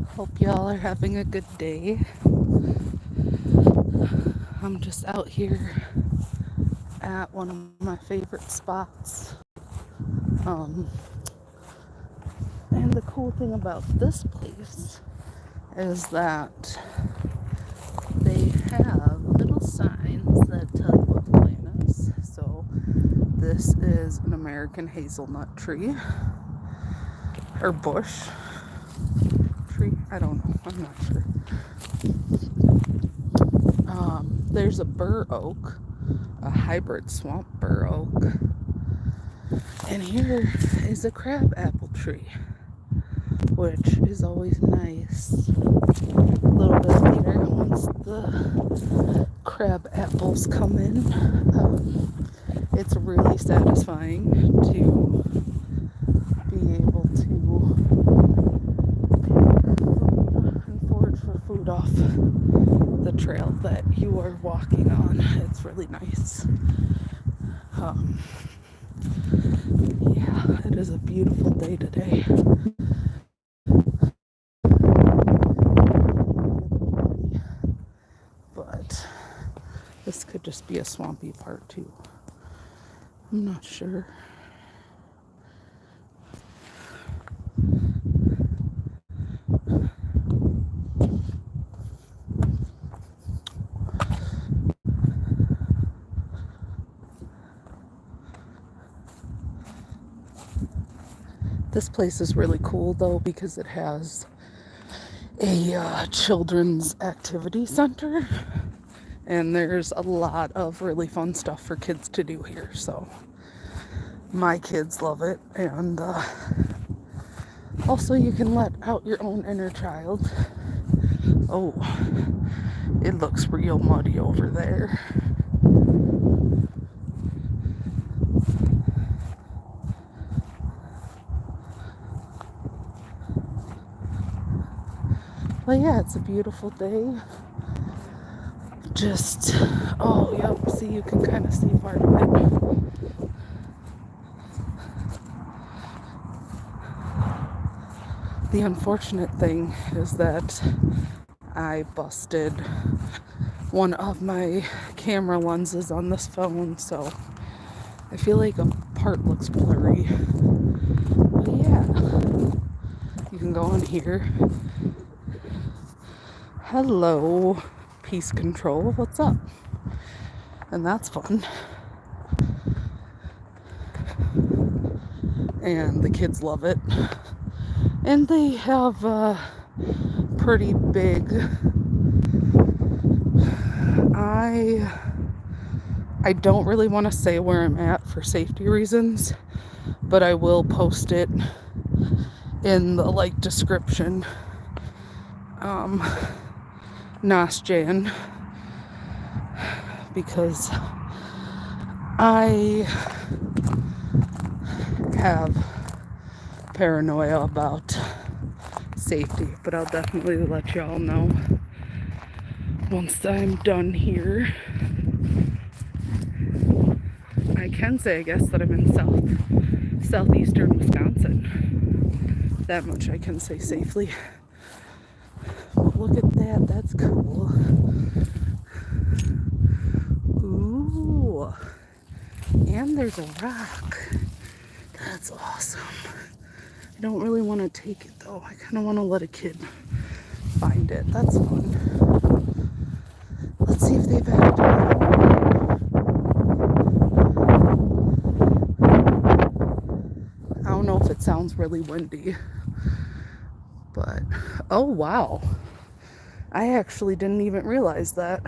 Hope y'all are having a good day. I'm just out here at one of my favorite spots. Um, and the cool thing about this place is that they have little signs that tell you what the plant is. So, this is an American hazelnut tree or bush tree. I don't know. I'm not sure. There's a bur oak, a hybrid swamp bur oak, and here is a crab apple tree, which is always nice. A little bit later, once the crab apples come in, it's really satisfying to be able to and forage for food off the trail that you are walking on. It's really nice. Um, yeah, it is a beautiful day today. But this could just be a swampy part too. I'm not sure. This place is really cool though because it has a children's activity center, and there's a lot of really fun stuff for kids to do here. So my kids love it, and also you can let out your own inner child. Oh, it looks real muddy over there. But yeah, it's a beautiful day. Just, oh, yep, see, you can kind of see part of it. The unfortunate thing is that I busted one of my camera lenses on this phone, so I feel like a part looks blurry. But yeah, you can go on here. Hello, Peace Control, what's up? And that's fun. And the kids love it. And they have a pretty big, I don't really want to say where I'm at for safety reasons, but I will post it in the description. Nasjan, because I have paranoia about safety, but I'll definitely let y'all know once I'm done here. I can say, I guess, that I'm in southeastern Wisconsin. That much I can say safely. But look at that, that's cool. Ooh, and there's a rock. That's awesome. I don't really want to take it though. I kind of want to let a kid find it. That's fun. Let's see if they've added it. I don't know if it sounds really windy, but oh wow. I actually didn't even realize that.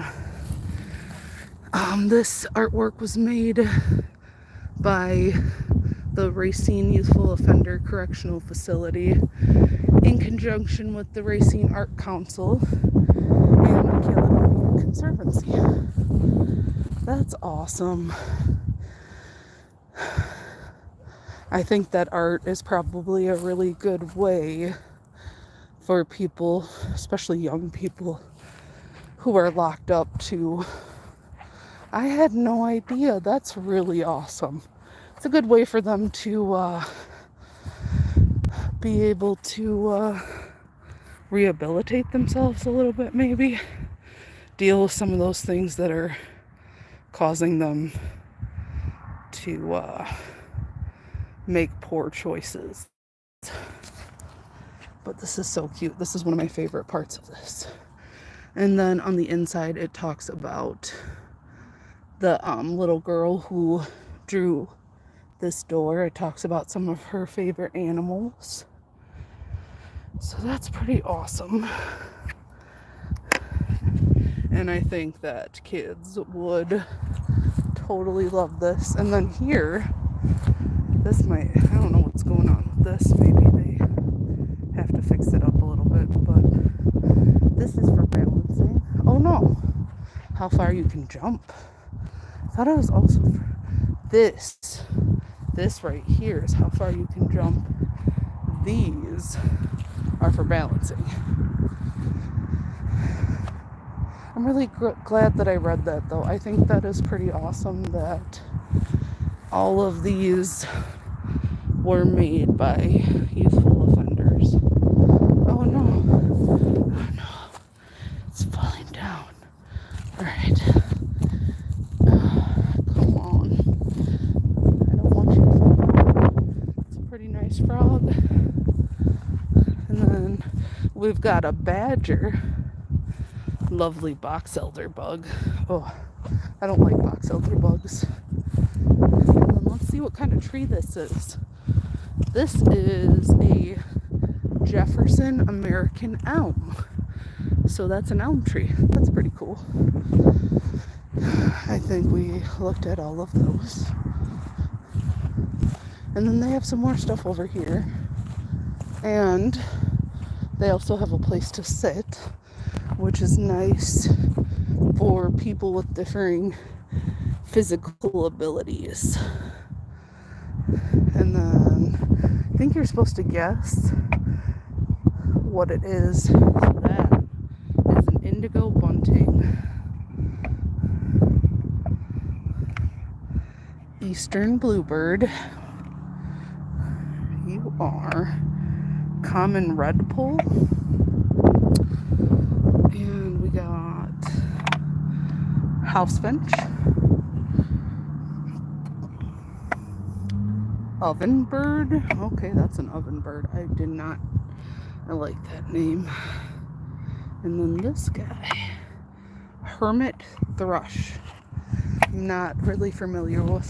This artwork was made by the Racine Youthful Offender Correctional Facility in conjunction with the Racine Art Council and the Caledonia Conservancy. That's awesome. I think that art is probably a really good way for people, especially young people, who are locked up to. I had no idea. That's really awesome. It's a good way for them to be able to rehabilitate themselves a little bit, maybe deal with some of those things that are causing them to make poor choices. But this is so cute. This is one of my favorite parts of this. And then on the inside, it talks about the little girl who drew this door. It talks about some of her favorite animals. So that's pretty awesome. And I think that kids would totally love this. And then here, this might, I don't know what's going on with this. Maybe they have to fix it up a little bit, but this is for balancing. Oh no, how far you can jump. I thought it was also for this. This right here is how far you can jump. These are for balancing. I'm really glad that I read that, though. I think that is pretty awesome that all of these were made by youthful offenders. Oh no. Oh no. It's falling down. Alright. Come on. I don't want you to fall. It's a pretty nice frog. And then we've got a badger. Lovely box elder bug. Oh, I don't like box elder bugs. And then let's see what kind of tree this is. This is a Jefferson American elm. So that's an elm tree. That's pretty cool. I think we looked at all of those. And then they have some more stuff over here. And they also have a place to sit, which is nice for people with differing physical abilities. And then I think you're supposed to guess what it is. So that is an indigo bunting, eastern bluebird. You are common redpoll. And we got house finch, oven bird. Okay, that's an oven bird. I like that name. And then this guy, hermit thrush. I'm not really familiar with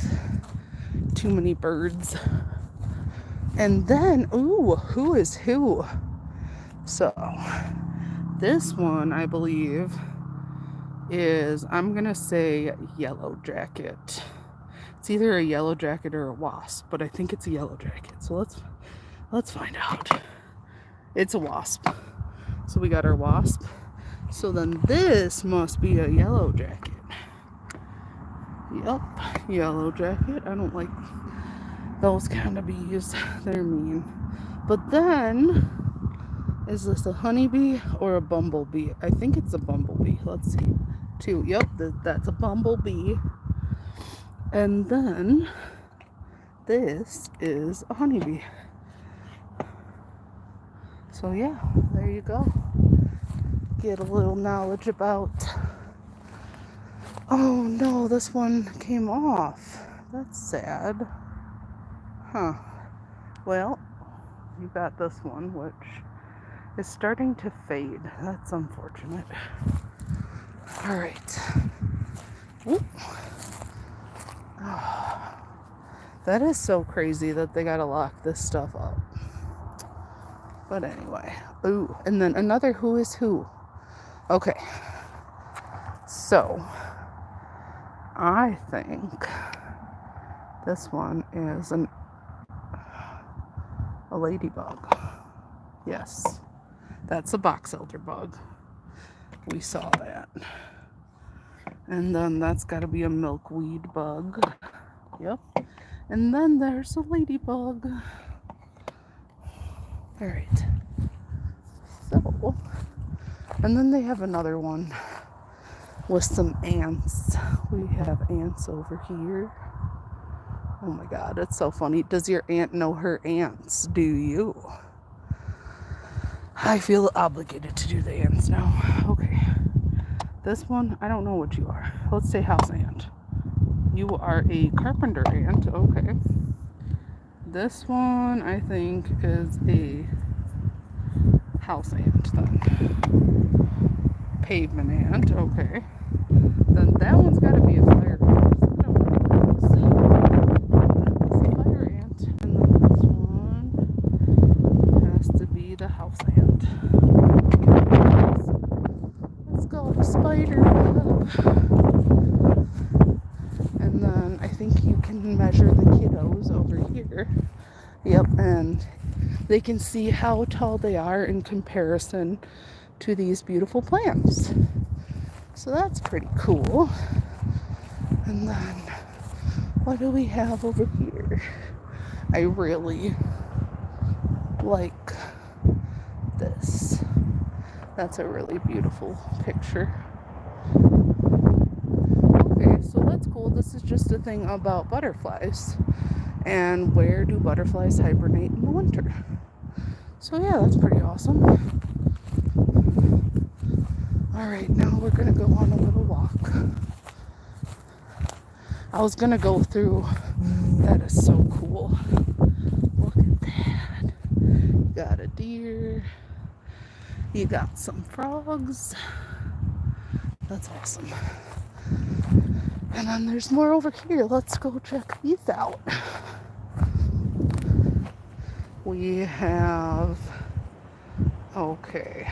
too many birds. And then, ooh, who is who? So this one, I believe, is, I'm gonna say yellow jacket. It's either a yellow jacket or a wasp, but I think it's a yellow jacket. So let's find out. It's a wasp. So we got our wasp. So then this must be a yellow jacket. Yep, yellow jacket. I don't like those kind of bees. They're mean. But then, is this a honeybee or a bumblebee? I think it's a bumblebee. Let's see. Two. Yep, that's a bumblebee. And then this is a honeybee. So yeah, there you go. Get a little knowledge about. Oh no, this one came off. That's sad. Huh. Well, you got this one, which is starting to fade. That's unfortunate. All right. Oop. Oh, that is so crazy that they gotta lock this stuff up. But anyway. Ooh, and then another who is who. Okay. So, I think this one is a ladybug. Yes. That's a box elder bug. We saw that. And then that's got to be a milkweed bug. Yep. And then there's a ladybug. All right. So, and then they have another one with some ants. We have ants over here. Oh my God, it's so funny. Does your aunt know her ants? Do you? I feel obligated to do the ants now. Okay. This one, I don't know what you are. Let's say house ant. You are a carpenter ant. Okay. This one, I think, is a house ant then. Pavement ant. Okay. Then that one's got to be a fire ant. I don't know. It's a fire ant. And then this one has to be the house ant. Let's go to spider web. And then I think you can measure the kiddos over here. Yep, and they can see how tall they are in comparison to these beautiful plants. So that's pretty cool. And then what do we have over here? I really like this. That's a really beautiful picture. Okay, so that's cool. This is just a thing about butterflies. And where do butterflies hibernate in the winter? So yeah, that's pretty awesome. Alright, now we're going to go on a little walk. I was going to go through. That is so cool. Look at that. You got a deer. You got some frogs. That's awesome. And then there's more over here. Let's go check these out. We have... Okay.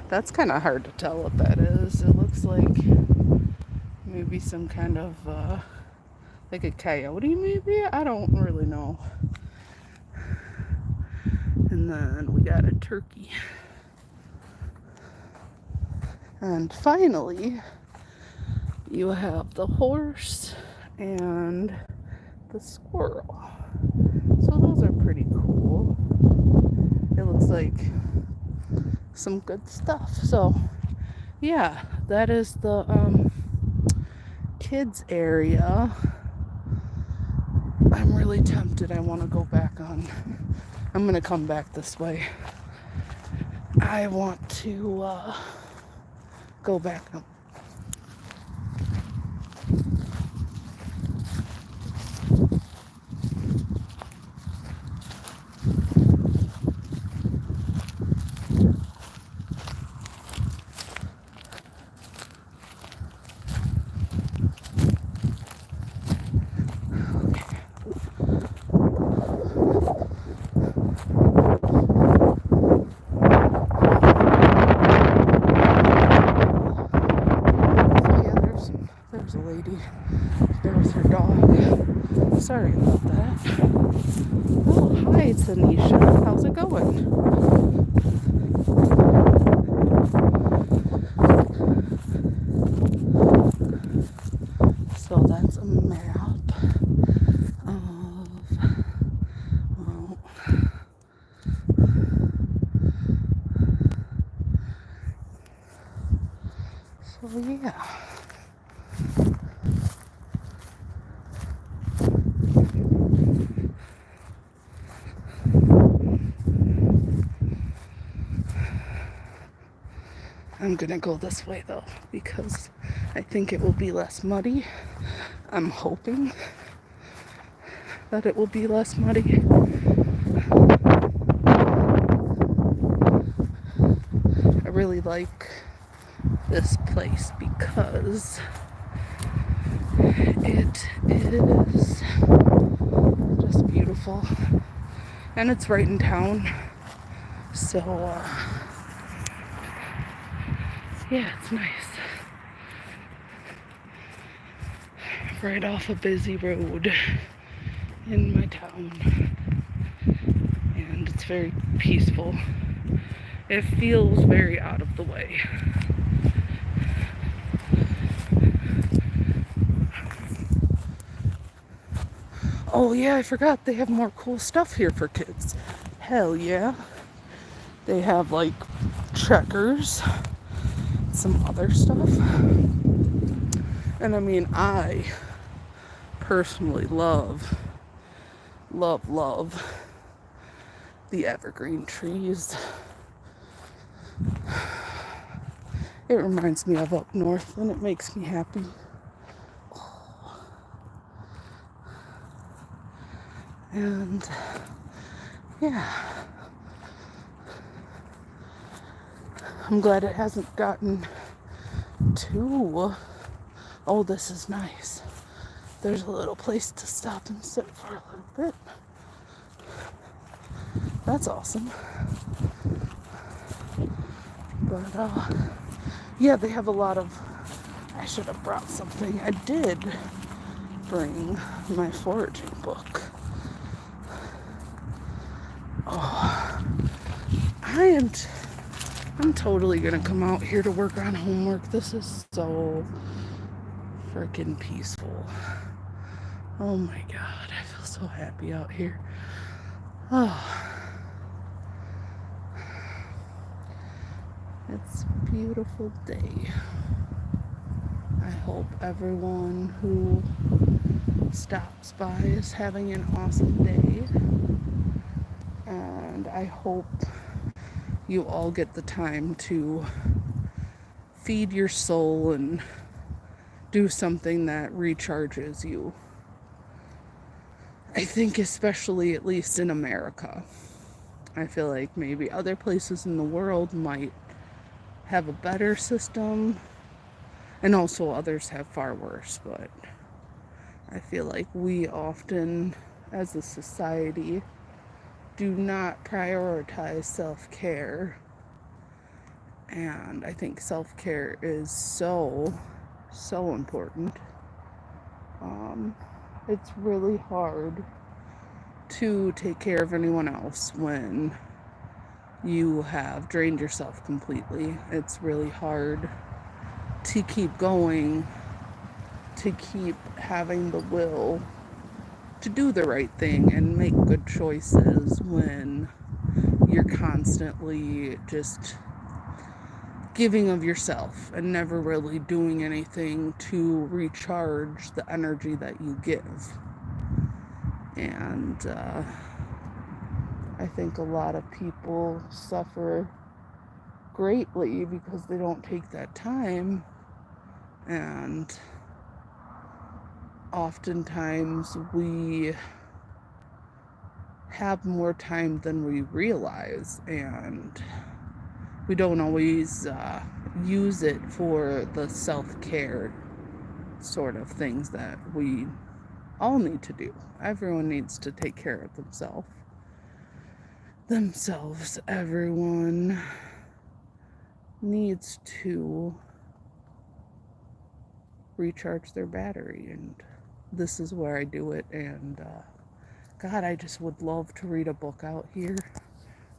That's kind of hard to tell what that is. It looks like maybe some kind of, like a coyote maybe? I don't really know. And then we got a turkey. And finally, you have the horse and the squirrel. So those are pretty cool. It looks like some good stuff. So yeah, that is the kids area. I'm really tempted. I want to go back on. I'm gonna come back this way. I want to go back up. There's a lady there with her dog. Sorry about that. Oh, hi, Tanisha. How's it going? So that's a map of, well, so yeah. I'm gonna go this way though, because I think it will be less muddy. I'm hoping that it will be less muddy. I really like this place because it is just beautiful. And it's right in town. So, yeah, it's nice. Right off a busy road in my town. And it's very peaceful. It feels very out of the way. Oh yeah, I forgot they have more cool stuff here for kids. Hell yeah. They have like checkers, some other stuff. And I mean, I personally love the evergreen trees. It reminds me of up north and it makes me happy. And yeah, I'm glad it hasn't gotten too, oh, this is nice. There's a little place to stop and sit for a little bit. That's awesome. But yeah, they have a lot of, I should have brought something. I did bring my foraging book. Oh, I'm totally gonna come out here to work on homework. This is so freaking peaceful. Oh my God, I feel so happy out here. Oh, it's a beautiful day. I hope everyone who stops by is having an awesome day. And I hope you all get the time to feed your soul and do something that recharges you. I think especially, at least in America, I feel like maybe other places in the world might have a better system, and also others have far worse, but I feel like we often, as a society, do not prioritize self-care. And I think self-care is so important. It's really hard to take care of anyone else when you have drained yourself completely. It's really hard to keep going, to keep having the will to do the right thing and make good choices when you're constantly just giving of yourself and never really doing anything to recharge the energy that you give. And I think a lot of people suffer greatly because they don't take that time, and oftentimes we have more time than we realize, and we don't always use it for the self-care sort of things that we all need to do. Everyone needs to take care of themselves. Everyone needs to recharge their battery, and this is where I do it. And God, I just would love to read a book out here.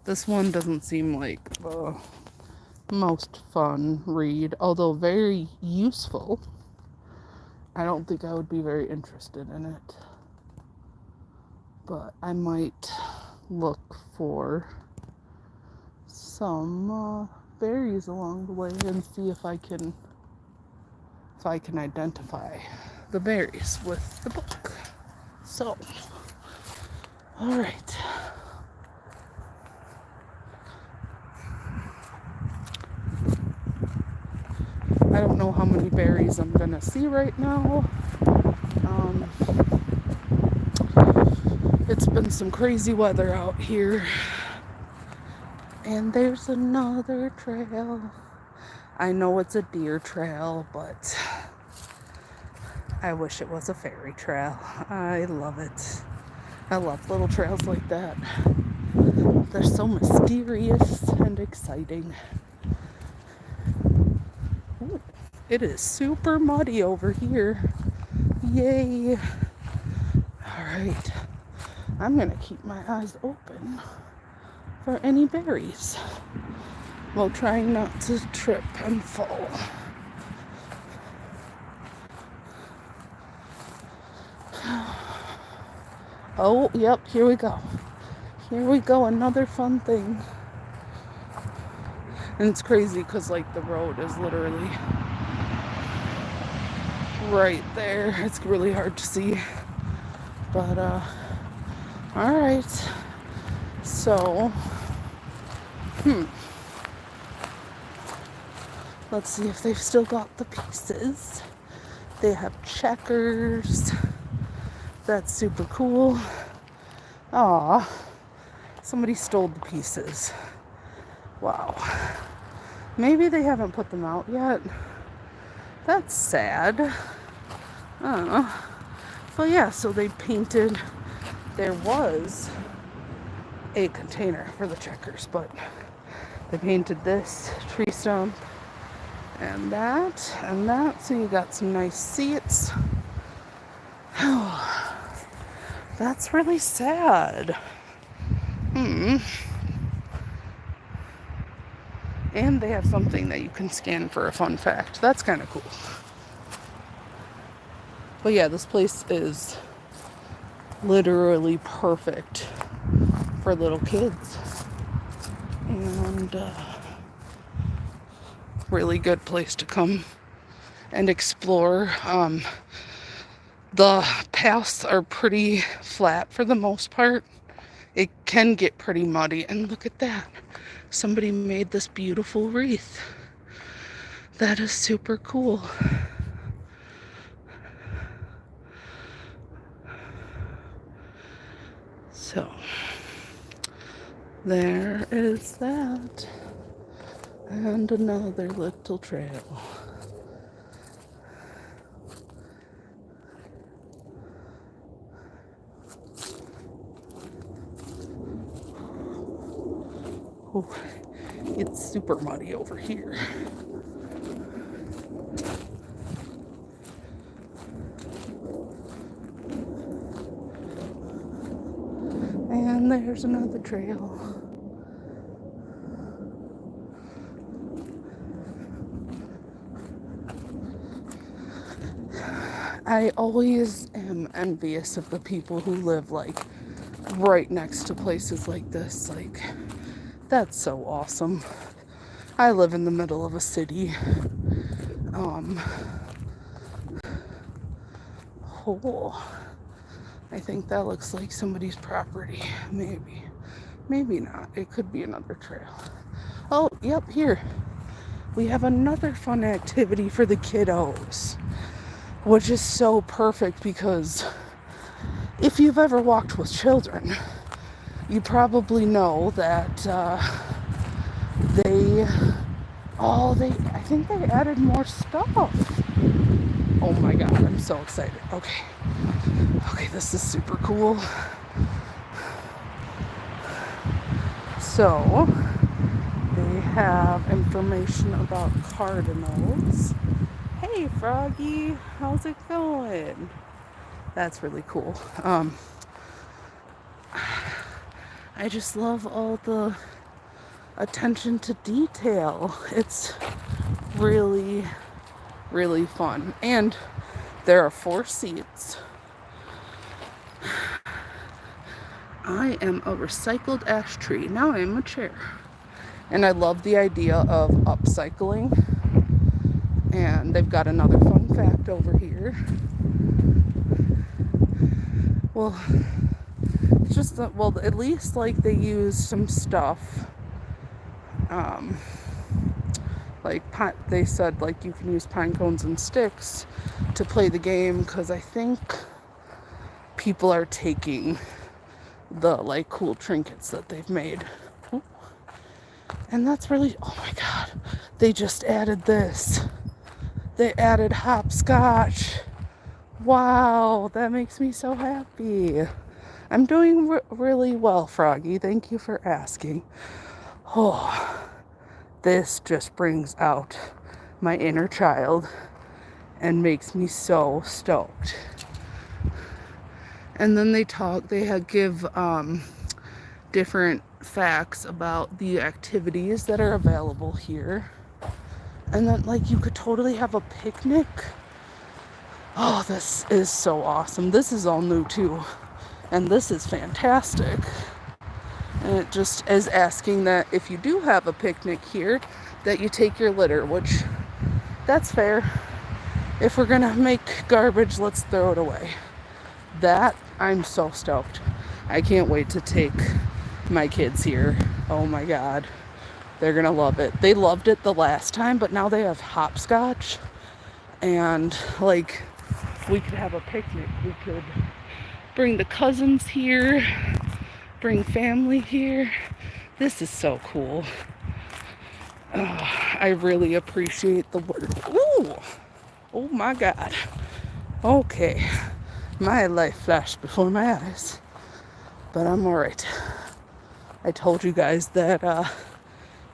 This one doesn't seem like the most fun read, although very useful. I don't think I would be very interested in it, but I might look for some berries along the way and see if I can identify the berries with the book. So, all right. I don't know how many berries I'm gonna see right now. It's been some crazy weather out here. And there's another trail. I know it's a deer trail, but I wish it was a fairy trail. I love it. I love little trails like that. They're so mysterious and exciting. Ooh, it is super muddy over here. Yay. All right. I'm going to keep my eyes open for any berries while trying not to trip and fall. Oh, yep, here we go. Here we go, another fun thing. And it's crazy because, like, the road is literally right there. It's really hard to see. But, all right. So, Let's see if they've still got the pieces. They have checkers. That's super cool. Aw, somebody stole the pieces. Wow. Maybe they haven't put them out yet. That's sad. Oh. Well, yeah, so they painted. There was a container for the checkers, but they painted this tree stump and that, so you got some nice seats. That's really sad. And they have something that you can scan for a fun fact. That's kind of cool. But yeah, this place is literally perfect for little kids. And really good place to come and explore. The paths are pretty flat for the most part. It can get pretty muddy. And look at that. Somebody made this beautiful wreath. That is super cool. So, there is that. And another little trail. Oh, it's super muddy over here. And there's another trail. I always am envious of the people who live like right next to places like this. Like, that's so awesome. I live in the middle of a city. Oh, I think that looks like somebody's property. Maybe not. It could be another trail. Oh, yep, here. We have another fun activity for the kiddos, which is so perfect because if you've ever walked with children, you probably know that I think they added more stuff. Oh my God, I'm so excited. Okay, this is super cool. So, they have information about cardinals. Hey, Froggy, how's it going? That's really cool. I just love all the attention to detail. It's really, really fun. And there are 4 seats. I am a recycled ash tree. Now I am a chair. And I love the idea of upcycling. And they've got another fun fact over here. Well, it's just that, well, at least like they use some stuff. Like they said, like you can use pine cones and sticks to play the game, because I think people are taking the like cool trinkets that they've made. Ooh. And that's really, oh my God, they just added this. They added hopscotch. Wow, that makes me so happy. I'm doing really well, Froggy. Thank you for asking. Oh, this just brings out my inner child and makes me so stoked. And then they give different facts about the activities that are available here. And then like you could totally have a picnic. Oh, this is so awesome. This is all new too. And this is fantastic. And it just is asking that if you do have a picnic here, that you take your litter, which that's fair. If we're gonna make garbage, let's throw it away. That, I'm so stoked. I can't wait to take my kids here. Oh my God. They're gonna love it. They loved it the last time, but now they have hopscotch. And like, we could have a picnic. We could bring the cousins here, bring family here. This is so cool. I really appreciate the work. Ooh! Oh my God. Okay. My life flashed before my eyes. But I'm alright. I told you guys that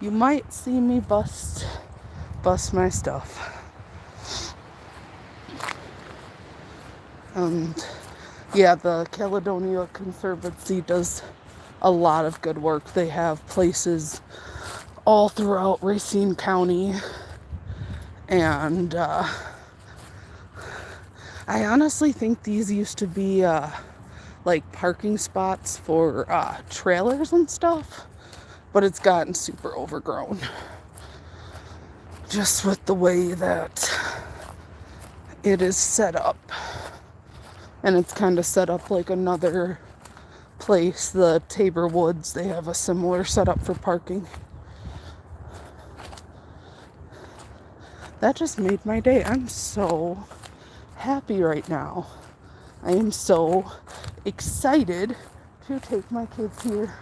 you might see me bust my stuff. Yeah, the Caledonia Conservancy does a lot of good work. They have places all throughout Racine County, and I honestly think these used to be like parking spots for trailers and stuff, but it's gotten super overgrown just with the way that it is set up. And it's kind of set up like another place, the Tabor Woods. They have a similar setup for parking. That just made my day. I'm so happy right now. I am so excited to take my kids here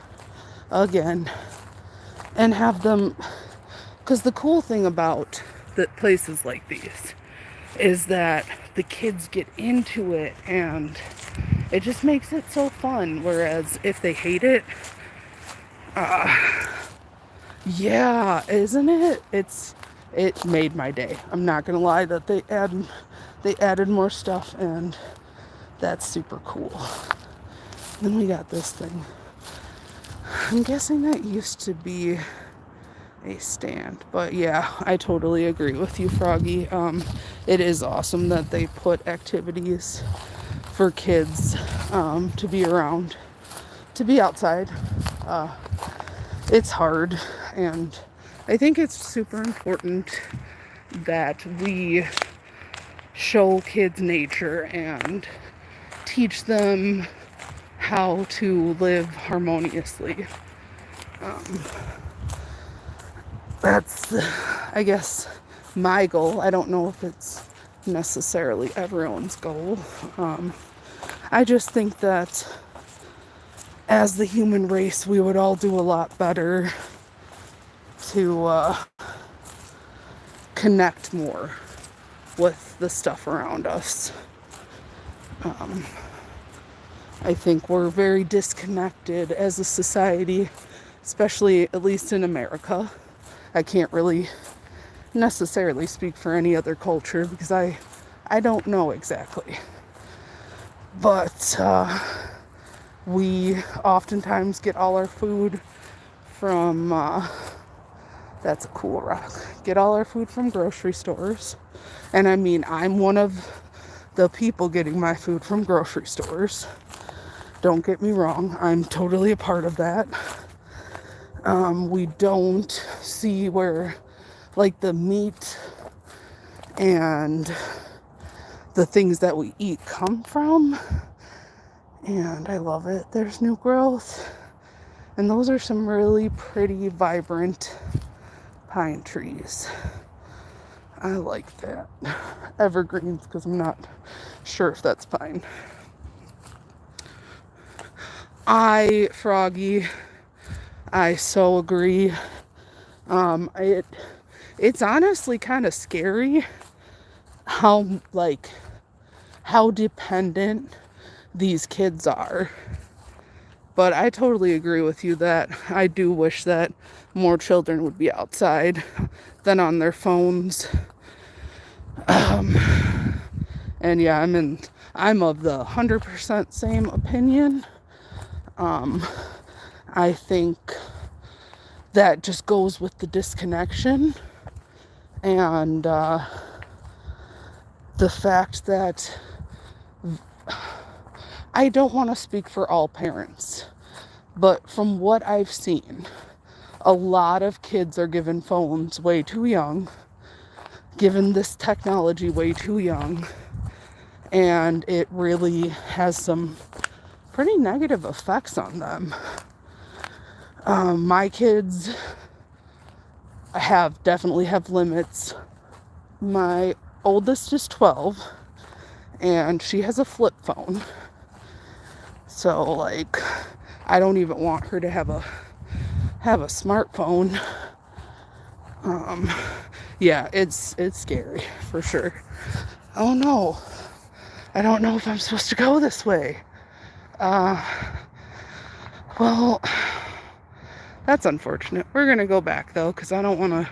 again and have them, because the cool thing about the places like these is that the kids get into it and it just makes it so fun. Whereas if they hate it, yeah, isn't it? It made my day. I'm not gonna lie that they added more stuff, and that's super cool. Then we got this thing. I'm guessing that used to be a stand, but yeah, I totally agree with you, Froggy. It is awesome that they put activities for kids to be around, to be outside. It's hard, and I think it's super important that we show kids nature and teach them how to live harmoniously. That's, I guess, my goal. I don't know if it's necessarily everyone's goal. I just think that as the human race, we would all do a lot better to connect more with the stuff around us. I think we're very disconnected as a society, especially at least in America. I can't really necessarily speak for any other culture because I don't know exactly. But we oftentimes get all our food from, that's a cool rock, get all our food from grocery stores. And I mean, I'm one of the people getting my food from grocery stores. Don't get me wrong, I'm totally a part of that. We don't see where, like, the meat and the things that we eat come from. And I love it. There's new growth. And those are some really pretty, vibrant pine trees. I like that. Evergreens, because I'm not sure if that's pine. Froggy, I so agree. It's honestly kind of scary how dependent these kids are. But I totally agree with you that I do wish that more children would be outside than on their phones. And yeah, I'm of the 100% same opinion. I think that just goes with the disconnection and the fact that I don't want to speak for all parents, but from what I've seen, a lot of kids are given phones way too young, given this technology way too young, and it really has some pretty negative effects on them. My kids definitely have limits. My oldest is 12 and she has a flip phone. So like I don't even want her to have a smartphone. Yeah, it's scary for sure. Oh no. I don't know if I'm supposed to go this way. Well, that's unfortunate. We're gonna go back though, because I don't want to.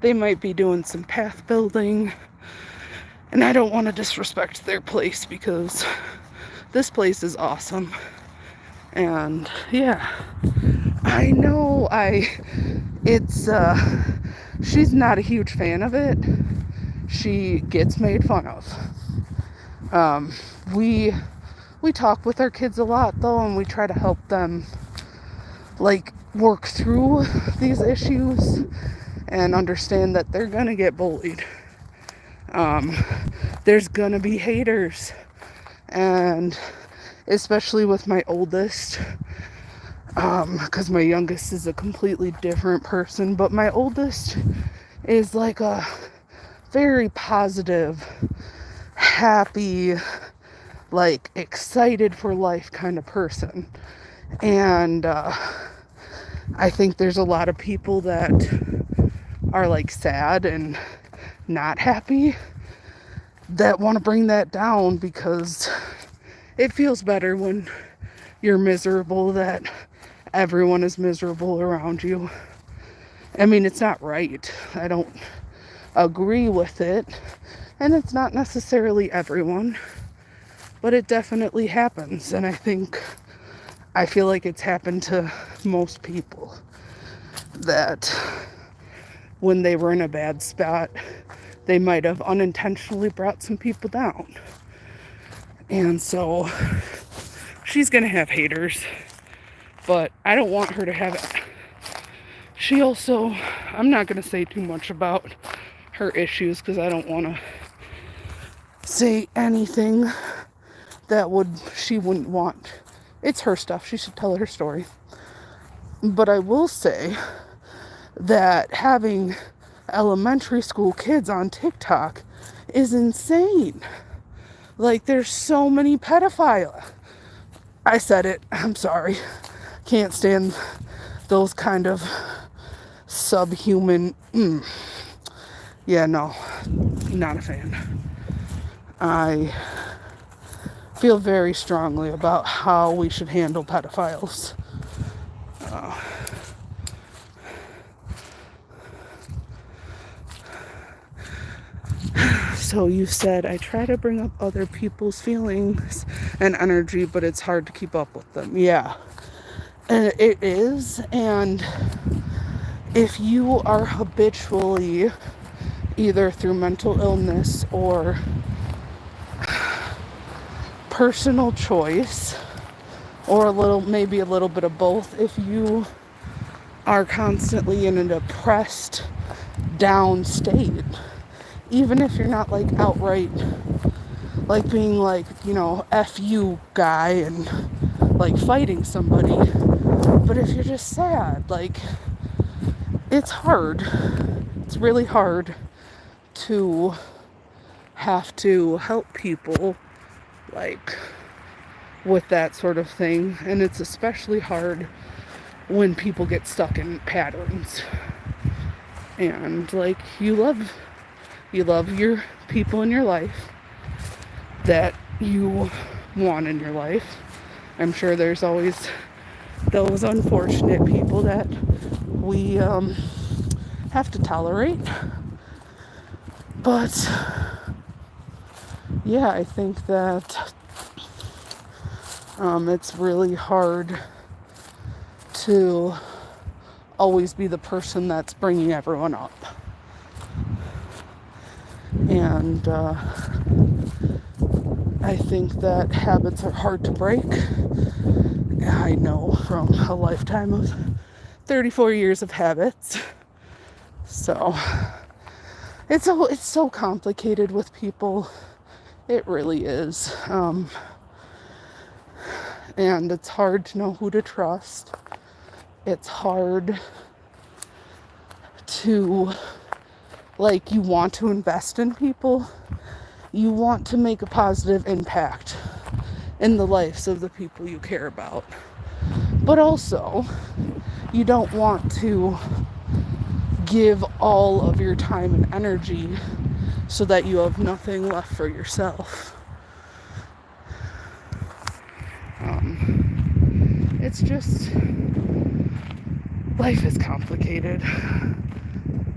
They might be doing some path building, and I don't want to disrespect their place because this place is awesome. And yeah, I know she's not a huge fan of it. She gets made fun of. We talk with our kids a lot though, and we try to help them like work through these issues and understand that they're gonna get bullied. There's gonna be haters, and especially with my oldest, because my youngest is a completely different person, but my oldest is like a very positive, happy, like excited for life kind of person. And I think there's a lot of people that are like sad and not happy that want to bring that down, because it feels better when you're miserable that everyone is miserable around you. I mean, it's not right. I don't agree with it, and it's not necessarily everyone, but it definitely happens. And I feel like it's happened to most people, that when they were in a bad spot, they might have unintentionally brought some people down. And so she's gonna have haters, but I don't want her to have it. She also, I'm not gonna say too much about her issues because I don't want to say anything that she wouldn't want. It's her stuff. She should tell her story. But I will say that having elementary school kids on TikTok is insane. Like, there's so many pedophiles. I said it. I'm sorry. Can't stand those kind of subhuman. Yeah, no. Not a fan. I feel very strongly about how we should handle pedophiles. So you said, I try to bring up other people's feelings and energy, but it's hard to keep up with them. Yeah, it is. And if you are habitually, either through mental illness or personal choice, or maybe a little bit of both, if you are constantly in a depressed, down state, even if you're not like outright like being like, F you guy and like fighting somebody, but if you're just sad, like, it's hard. It's really hard to have to help people like with that sort of thing, and it's especially hard when people get stuck in patterns. And like, you love your people in your life that you want in your life. I'm sure there's always those unfortunate people that we have to tolerate. But yeah, I think that it's really hard to always be the person that's bringing everyone up. And I think that habits are hard to break. I know from a lifetime of 34 years of habits. So it's so complicated with people. It really is. And it's hard to know who to trust. It's hard to, like, you want to invest in people. You want to make a positive impact in the lives of the people you care about. But also, you don't want to give all of your time and energy so that you have nothing left for yourself. It's just, life is complicated.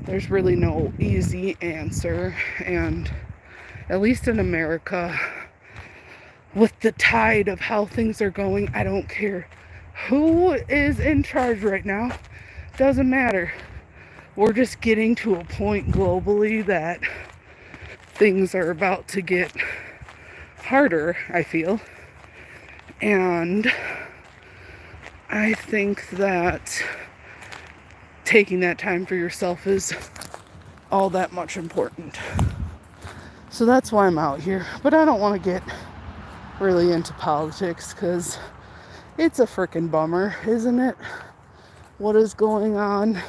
There's really no easy answer, and at least in America, with the tide of how things are going, I don't care who is in charge right now. Doesn't matter. We're just getting to a point globally that things are about to get harder, I feel. And I think that taking that time for yourself is all that much important. So that's why I'm out here. But I don't want to get really into politics because it's a freaking bummer, isn't it? What is going on?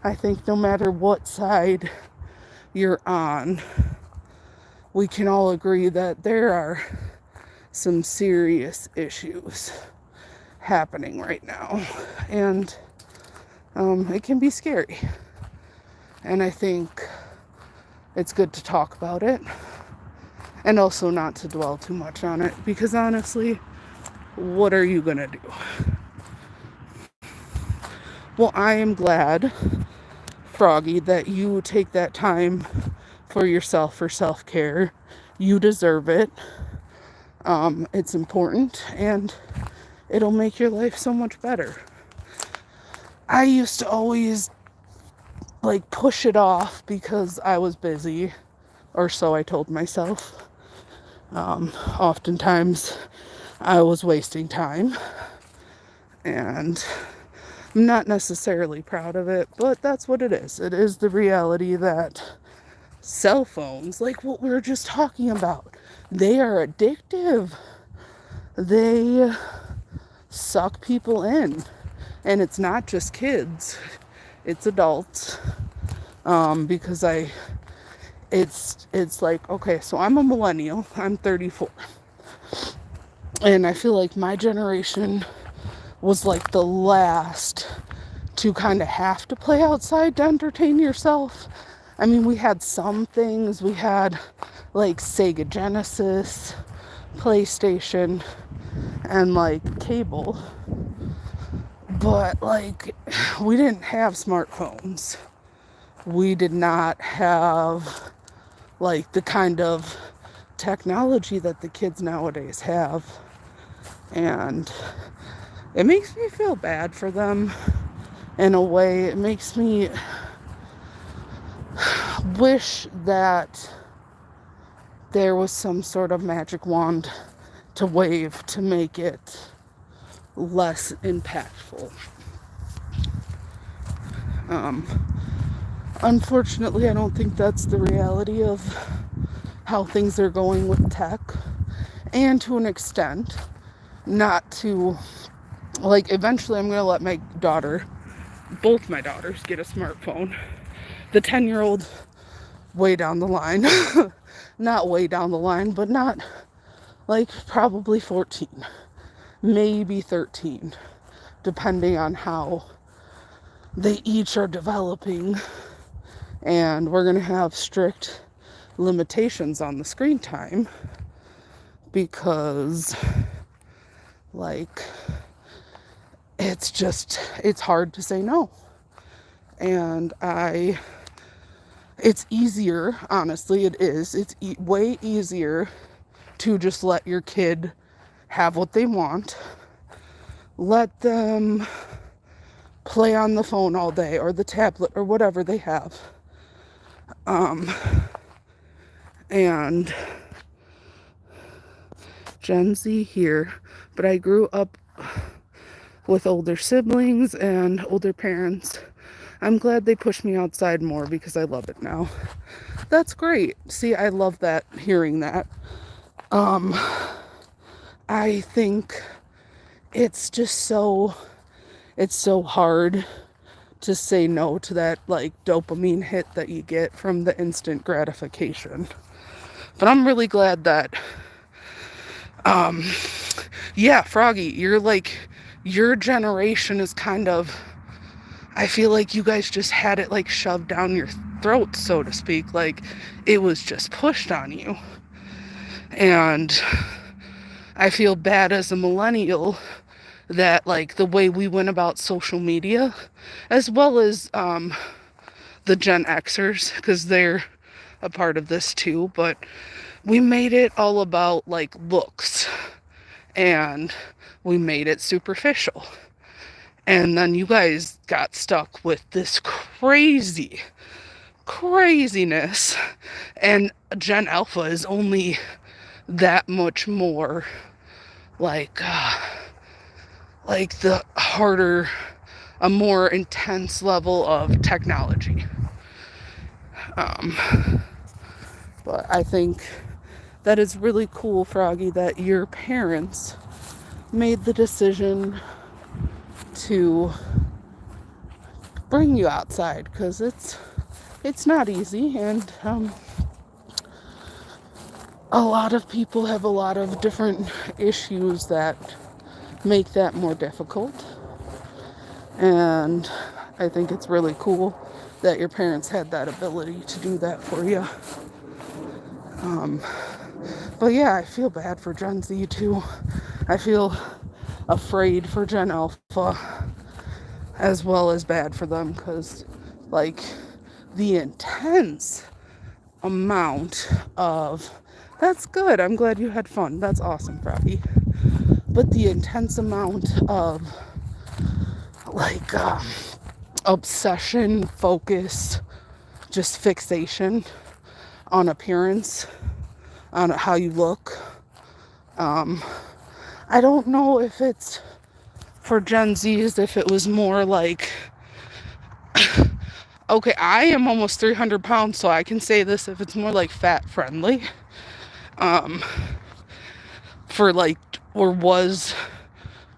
I think no matter what side you're on, we can all agree that there are some serious issues happening right now. And it can be scary. And I think it's good to talk about it. And also not to dwell too much on it. Because honestly, what are you gonna do? Well, I am glad, Froggy, that you take that time for yourself, for self-care. You deserve it. It's important, and it'll make your life so much better. I used to always push it off because I was busy, or so I told myself. Oftentimes I was wasting time, and I'm not necessarily proud of it, but that's what it is. It is the reality that cell phones, like what we were just talking about, they are addictive. They suck people in. And it's not just kids, it's adults. Because it's like, okay, so I'm a millennial, I'm 34. And I feel like my generation was like the last to kind of have to play outside to entertain yourself. I mean, we had some things. We had like Sega Genesis, PlayStation, and like cable. But we didn't have smartphones. We did not have the kind of technology that the kids nowadays have. And it makes me feel bad for them in a way. It makes me wish that there was some sort of magic wand to wave to make it less impactful. Unfortunately, I don't think that's the reality of how things are going with tech. And to an extent, not to, eventually I'm going to let both my daughters get a smartphone. The 10-year-old way down the line. Not way down the line, but not, probably 14. Maybe 13. Depending on how they each are developing. And we're going to have strict limitations on the screen time. Because, it's hard to say no. And it's easier, honestly, it is. It's way easier to just let your kid have what they want. Let them play on the phone all day or the tablet or whatever they have. And Gen Z here, but I grew up with older siblings and older parents. I'm glad they push me outside more because I love it now. That's great. See, I love that, hearing that. I think it's so hard to say no to that like dopamine hit that you get from the instant gratification. But I'm really glad that yeah, Froggy, you're like, your generation is kind of, I feel like you guys just had it like shoved down your throat, so to speak. Like it was just pushed on you. And I feel bad as a millennial that like the way we went about social media, as well as the Gen Xers, because they're a part of this too, but we made it all about like looks, and we made it superficial. And then you guys got stuck with this craziness. And Gen Alpha is only that much more like the harder, a more intense level of technology. But I think that is really cool, Froggy, that your parents made the decision to bring you outside, because it's not easy, and a lot of people have a lot of different issues that make that more difficult. And I think it's really cool that your parents had that ability to do that for you. But yeah, I feel bad for Gen Z too. I feel afraid for Gen Alpha as well as bad for them, because like the intense amount of, that's good, I'm glad you had fun, that's awesome, Froggy, but the intense amount of like obsession, focus, just fixation on appearance, on how you look. I don't know if it's for Gen Zs, if it was more like, okay, I am almost 300 pounds, so I can say this, if it's more like fat friendly, for like, or was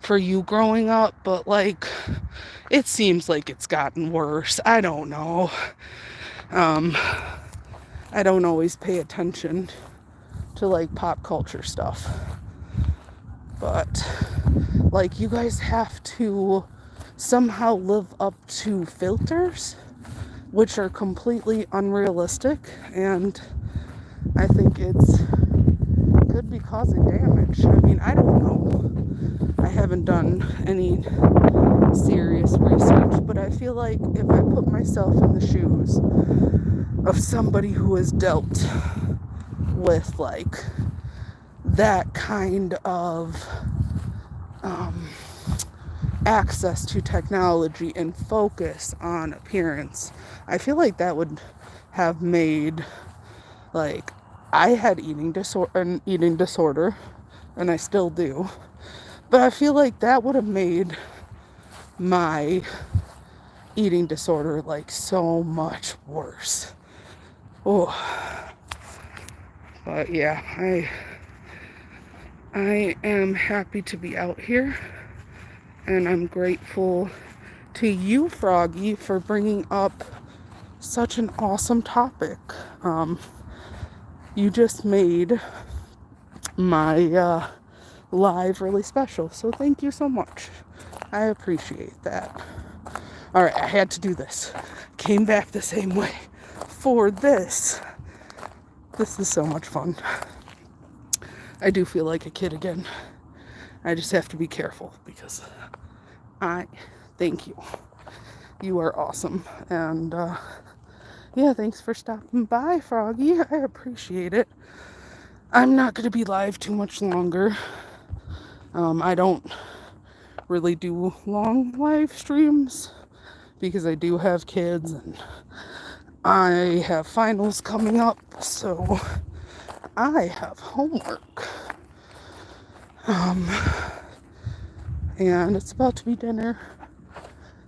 for you growing up, but like, it seems like it's gotten worse. I don't know. I don't always pay attention to like pop culture stuff, but like you guys have to somehow live up to filters, which are completely unrealistic, and I think it's could be causing damage. I mean, I don't know. I haven't done any serious research, but I feel like if I put myself in the shoes of somebody who has dealt with like that kind of access to technology and focus on appearance, I feel like that would have made, like, I had an eating disorder, and I still do, but I feel like that would have made my eating disorder like so much worse. Oh, but yeah, I am happy to be out here, and I'm grateful to you, Froggy, for bringing up such an awesome topic. You just made my live really special, so thank you so much. I appreciate that. All right, I had to do this. Came back the same way for this. This is so much fun. I do feel like a kid again. I just have to be careful because thank you. You are awesome. And yeah, thanks for stopping by, Froggy. I appreciate it. I'm not going to be live too much longer. I don't really do long live streams because I do have kids and I have finals coming up, so I have homework. And it's about to be dinner,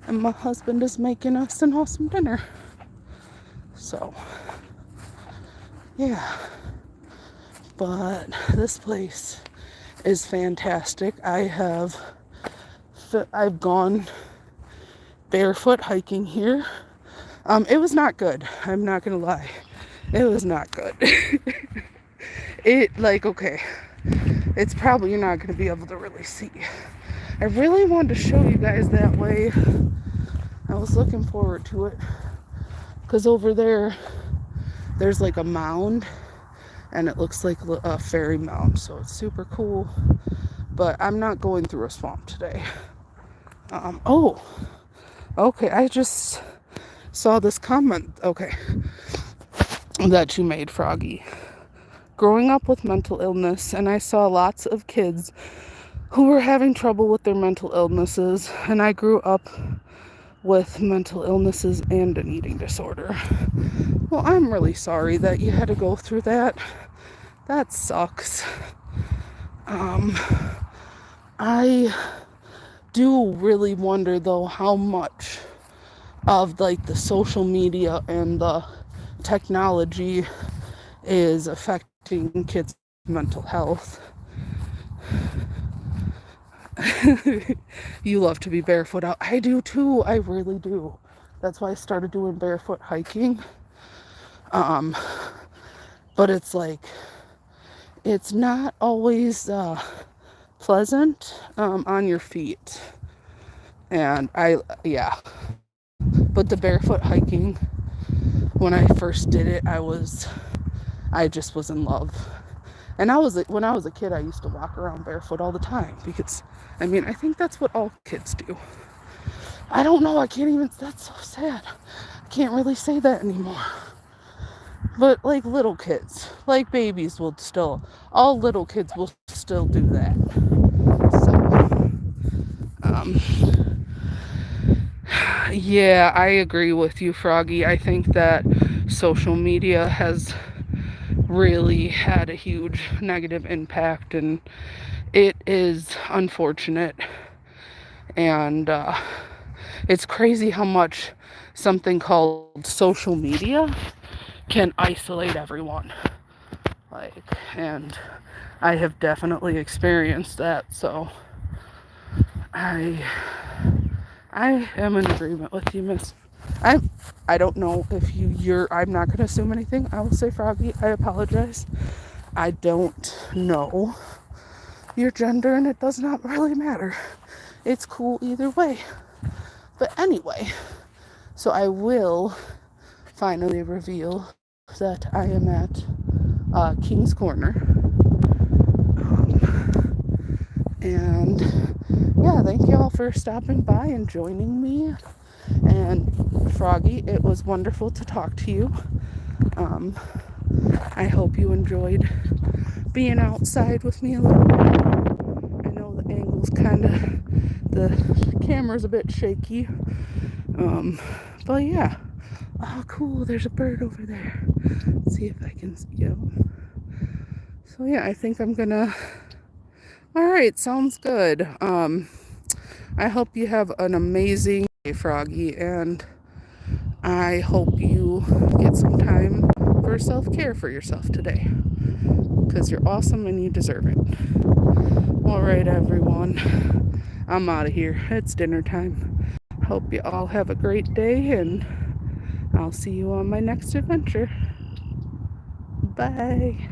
and my husband is making us an awesome dinner. So, yeah. But this place is fantastic. I've gone barefoot hiking here. It was not good. I'm not gonna lie. It was not good. Okay, it's probably you're not gonna be able to really see. I really wanted to show you guys that way. I was looking forward to it. Because over there's like a mound, and it looks like a fairy mound, so it's super cool. But I'm not going through a swamp today. Oh, okay, I just saw this comment, okay, that you made, Froggy. Growing up with mental illness, and I saw lots of kids who were having trouble with their mental illnesses, and I grew up with mental illnesses and an eating disorder. Well, I'm really sorry that you had to go through that. That sucks. I do really wonder though how much of like the social media and the technology is affecting kids' mental health. You love to be barefoot out. I do too. I really do. That's why I started doing barefoot hiking. But it's like, it's not always pleasant on your feet. And yeah. But the barefoot hiking, when I first did it, I just was in love. And when I was a kid, I used to walk around barefoot all the time because, I mean, I think that's what all kids do. I don't know, that's so sad. I can't really say that anymore. But like little kids, like babies all little kids will still do that. So, yeah, I agree with you, Froggy. I think that social media has really had a huge negative impact, and it is unfortunate. And it's crazy how much something called social media can isolate everyone. And I have definitely experienced that, so I am in agreement with you, Miss. I don't know if I'm not going to assume anything. I will say, Froggy, I apologize. I don't know your gender, and it does not really matter. It's cool either way. But anyway, so I will finally reveal that I am at King's Corner. And yeah, thank you all for stopping by and joining me. And Froggy, it was wonderful to talk to you. I hope you enjoyed being outside with me a little bit. I know the angle's the camera's a bit shaky. But yeah. Oh, cool, there's a bird over there. Let's see if I can see him. So yeah, I think I'm gonna... Alright, sounds good. I hope you have an amazing day, Froggy, and I hope you get some time for self-care for yourself today, because you're awesome and you deserve it. Alright, everyone, I'm out of here. It's dinner time. Hope you all have a great day, and I'll see you on my next adventure. Bye.